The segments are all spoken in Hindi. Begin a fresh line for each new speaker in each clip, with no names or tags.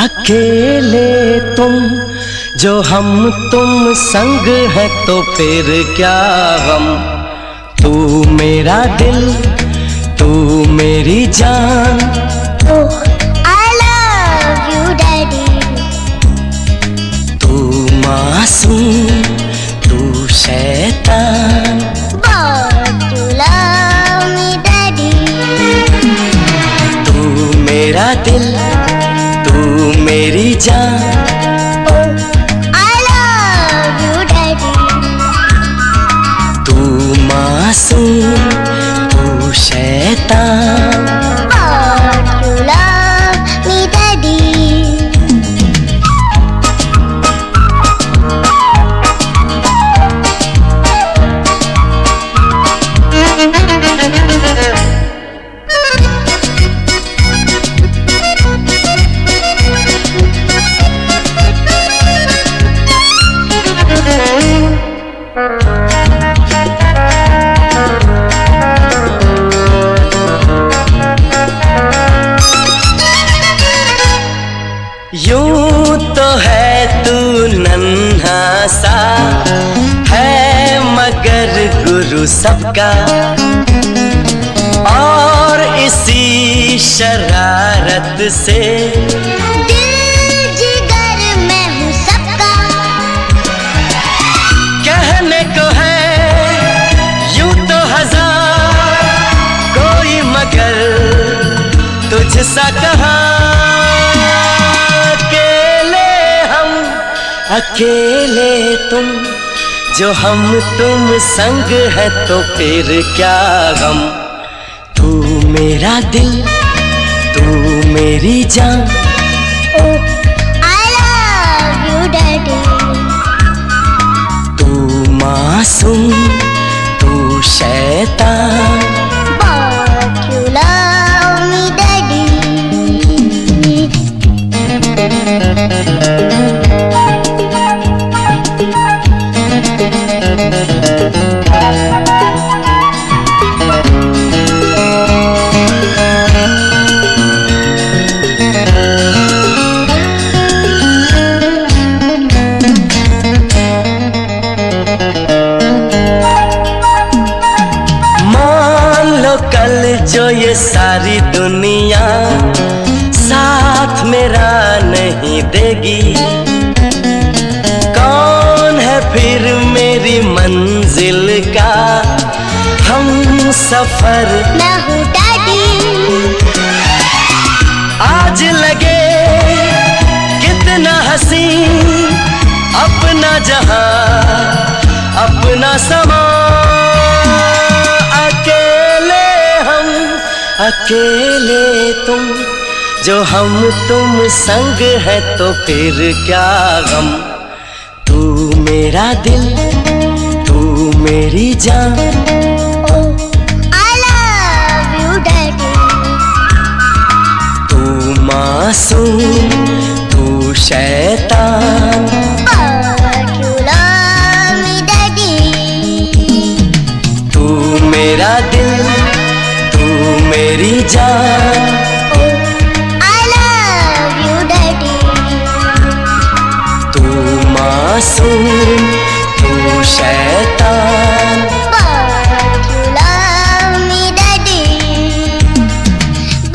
अकेले तुम जो हम तुम संग है तो फिर क्या गम। तू मेरा दिल तू मेरी जान।
Oh, I love you, Daddy.
तू मासूम तू शैतान।
But you love me, Daddy.
तू मेरा दिल तू मेरी जान।
Oh, I love you, Daddy.
तू मासूम तू शैतान।
But you love me, Daddy.
यूं तो है तू नन्हा सा है मगर गुरु सबका। और इसी शरारत से
दिल जिगर मैं हूँ सबका।
कहने को है यूं तो हजार कोई मगर तुझसा कहाँ। अकेले तुम जो हम तुम संग है तो फिर क्या गम। तू मेरा दिल तू मेरी जान।
Oh, I love you, Daddy.
तू मासूम तू शैतान।
But you love me, Daddy.
मान लो कल जो ये सारी दुनिया साथ मेरा नहीं देगी। कौन है फिर मेरी मंजिल का हम सफर।
मैं हूँ Daddy.
आज लगे कितना हसीन अपना जहां अपना समा। अकेले हम अकेले तुम जो हम तुम संग है तो फिर क्या गम। तू मेरा दिल तू मेरी जान।
Oh, I love you, Daddy.
तू मासूम तू शैतान।
But you love me, Daddy.
तू मेरा दिल तू मेरी जान।
Oh, I love you, Daddy.
तू मासूम तू शैतान।
But you love me, Daddy.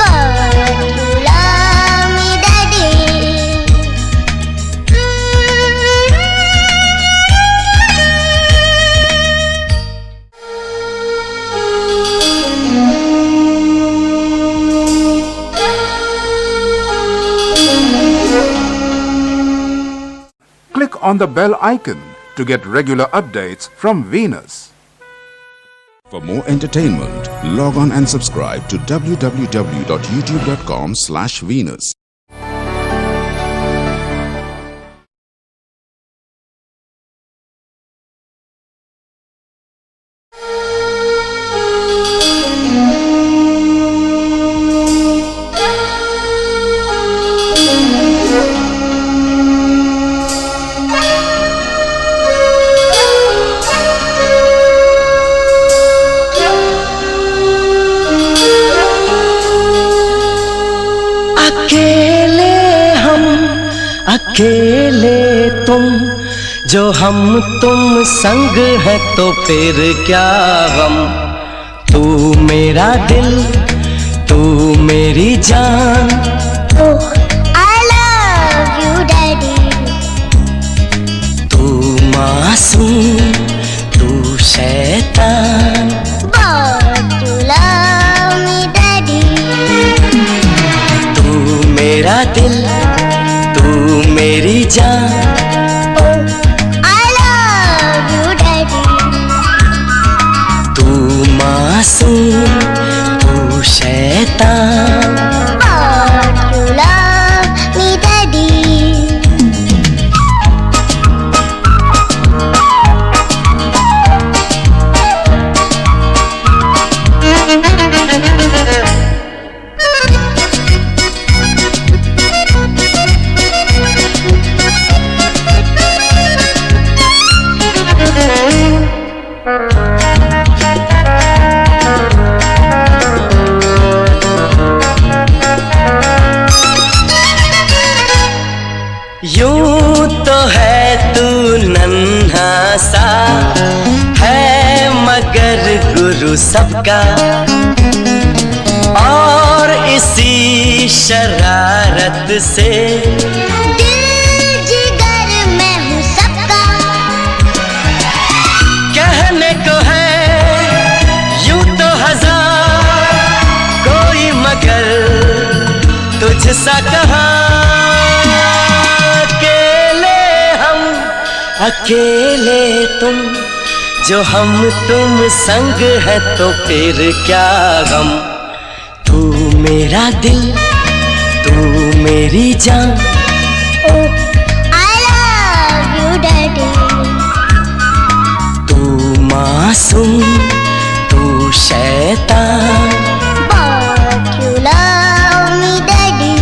But you love me, Daddy.
Click on the bell icon to get regular updates from Venus. For more entertainment, log on and subscribe to www.youtube.com/Venus.
अकेले हम अकेले तुम जो हम तुम संग है तो फिर क्या गम। तू मेरा दिल तू मेरी जान।
Oh, I love you, Daddy.
तू मासूम तू शैतान।
But you love me, Daddy.
तू मेरा दिल तू मेरी जान।
Oh, I love you, Daddy.
तू मासूम तू शैतान।
But you love me, Daddy.
यूं तो है तू नन्हा सा है मगर गुरु सबका, और इसी शरारत से
दिल जिगर मैं हूँ सबका।
कहने को है यूं तो हजार कोई मगर तुझसा कहाँ। अकेले तुम जो हम तुम संग है तो फिर क्या गम। तू मेरा दिल तू मेरी जान।
Oh, I love you, Daddy.
तू मासूम तू शैतान।
But you love me, Daddy.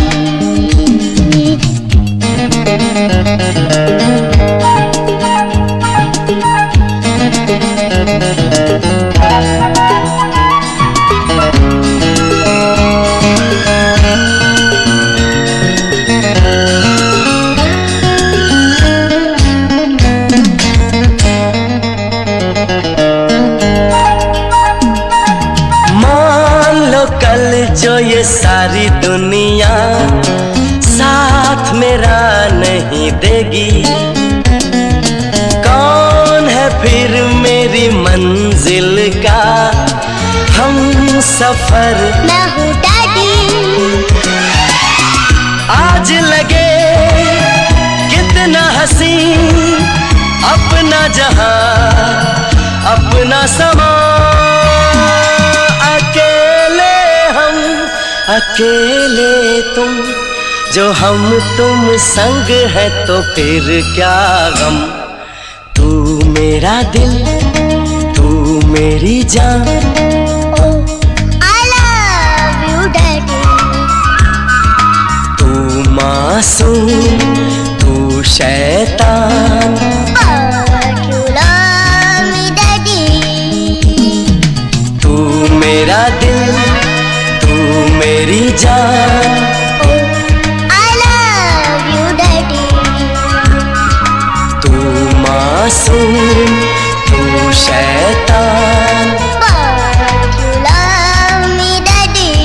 मान लो कल जो ये सारी दुनिया साथ मेरा नहीं देगी, कौन है फिर मेरी मंजिल का हम सफर।
मैं हूँ Daddy.
आज लगे कितना हसी अपना जहां अपना समा। अकेले हम अकेले तुम जो हम तुम संग है तो फिर क्या गम। तू मेरा दिल तू मेरी जान।
Oh, I love you, Daddy.
तू मासूम तू शैतान।
But you love me, Daddy.
तू मेरा दिल तू मेरी जान।
Oh, I love you, Daddy.
तू मासूम तू शैतान।
But you love me, Daddy.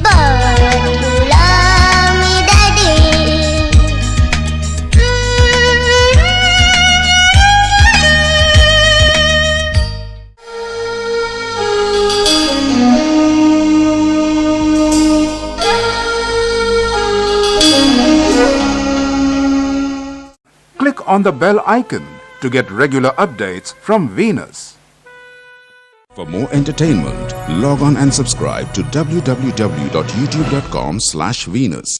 But you love me, Daddy.
Click on the bell icon to get regular updates from Venus. For more entertainment, log on and subscribe to www.youtube.com/Venus.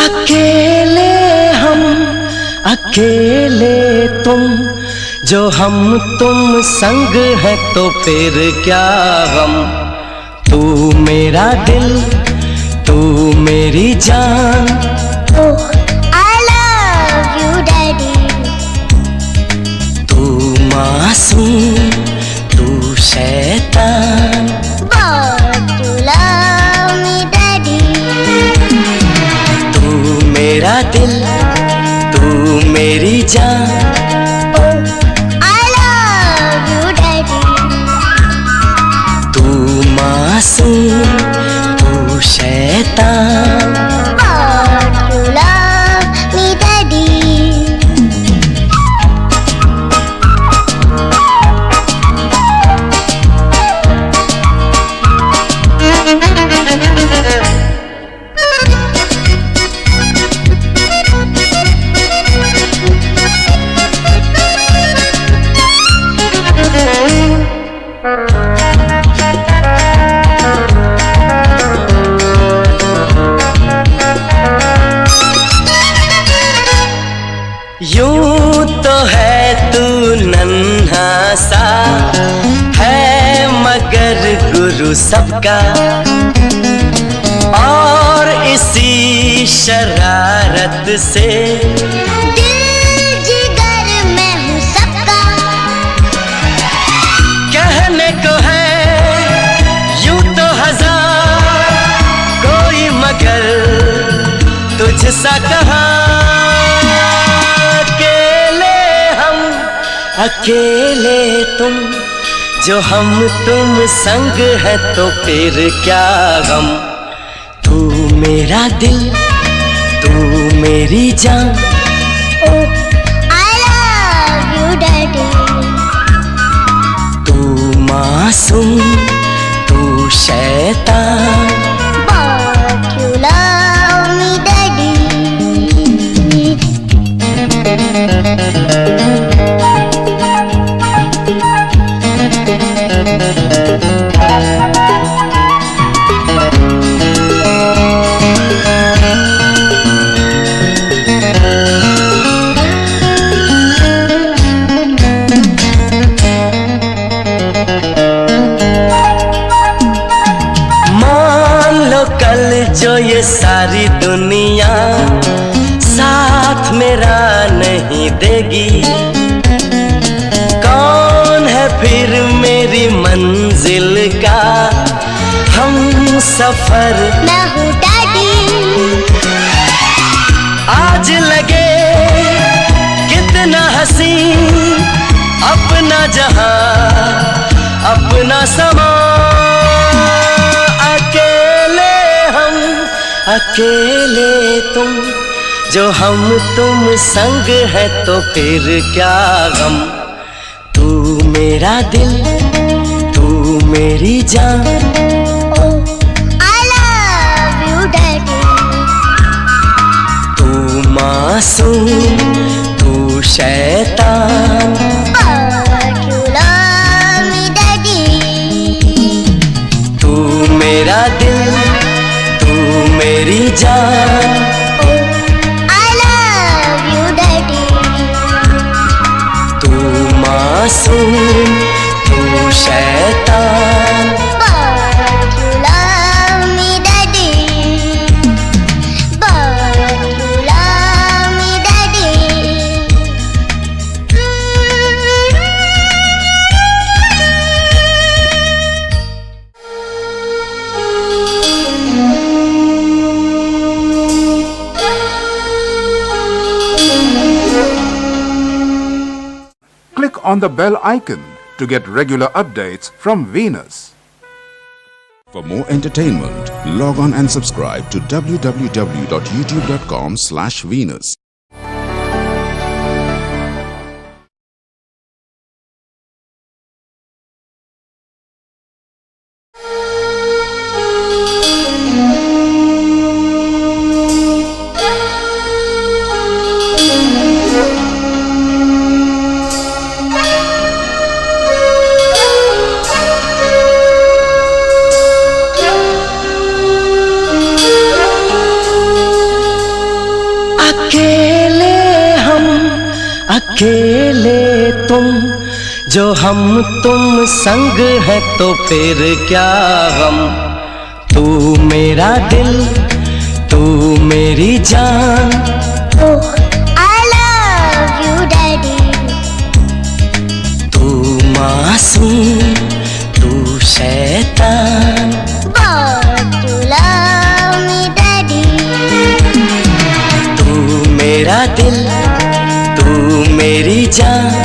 अकेले हम अकेले तुम जो हम तुम संग है तो फिर क्या गम। तू मेरा दिल तू मेरी जान।
Oh, I love you, Daddy.
तू मासूम तू शैतान।
But you love me, Daddy.
तू मेरा दिल तू मेरी जान।
Oh, I love you, Daddy.
तू मासूम तू शैतान।
But you love me, Daddy.
यूं तो है तू नन्हा सा है मगर गुरु सबका। और इसी शरारत से
दिल जिगर मैं हूँ सबका।
कहने को है यूं तो हजार कोई मगर तुझसा कहाँ। अकेले तुम जो हम तुम संग है तो फिर क्या गम। तू मेरा दिल तू मेरी जान।
Oh, I love you, Daddy.
तू मासूम तू शैतान।
But you love me, Daddy.
मान लो कल जो ये सारी दुनिया साथ मेरा नहीं देगी। कौन है फिर मेरी मंजिल का हम सफर।
मैं हूँ Daddy.
आज लगे कितना हसीन अपना जहां अपना समा। अकेले हम अकेले तुम जो हम तुम संग है तो फिर क्या गम। तू मेरा दिल तू मेरी जान।
Oh, I love you, Daddy.
तू मासूम तू शैतान।
But you love me, Daddy.
तू मेरा दिल तू मेरी जान।
Oh, I love you, Daddy.
तू मासूम तू शैतान।
But you love me, Daddy. But you love me, Daddy.
Click on the bell icon to get regular updates from Venus. For more entertainment, log on and subscribe to www.youtube.com/Venus.
अकेले हम अकेले तुम जो हम तुम संग है तो फिर क्या गम। तू मेरा दिल, तू मेरी जान।
Oh, I love you, Daddy.
तू मासूम, तू शैतान।
But you love me, Daddy.
तू मेरा दिल, तू मेरी जान।